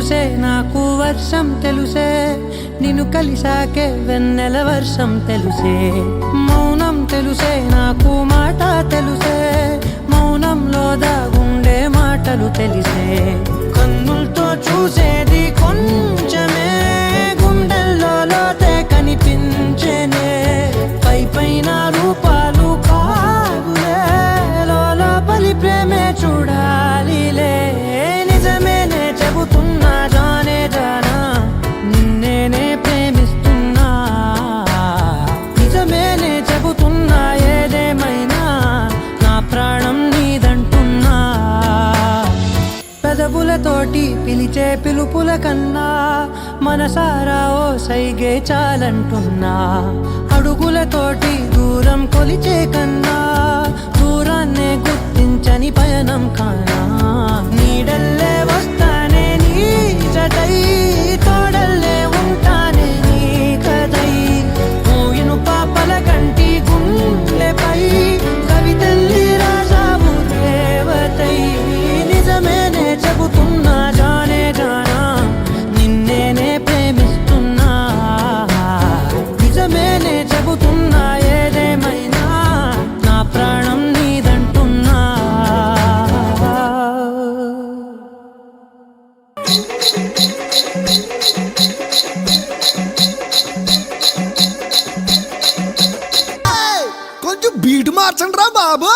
తెలుసే నాకు వర్షం తెలుసే నిన్ను కలిసాకే వెన్నెల వర్షం తెలుసే మౌనం తెలుసే నాకు మాట తెలుసే మౌనంలో దాగుండే మాటలు తెలిసే కన్నులతో చూసేది కొంచెమే గుండెల్లో లోతే కనిపించేనే పై పైన రూపాలు కాదులే లోపలి ప్రేమే చూడాలిలే నిజమేనే చెబుతున్నా జానే జానా నిన్నేనే ప్రేమిస్తున్నా నిజమేనే చెబుతున్నా ఏదేమైనా నా ప్రాణం నీదంటున్నా పెదవులతోటి పిలిచే పిలుపుల కన్నా మనసారా ఓ సైగే చాలంటున్నా అడుగులతోటి దూరం కొలిచే కన్నా దూరాన్నే గుర్తించని పయనం కానా నీడల్లే వస్తానే నీ జతై తోడల్లే ఉంటానే నీ కదై మూయిను పాపల కంటి గుండెపై కవితల్లి రాజావు దేవతై నిజమేనే చెబుతున్నా జానే జానా నిన్నేనే ప్రేమిస్తున్నా నిజమేనే చెబుతున్నా ఏదేమైనా నా ప్రాణం నీదంటున్నా కొంచెం బీట్ మార్చండి రా బాబా.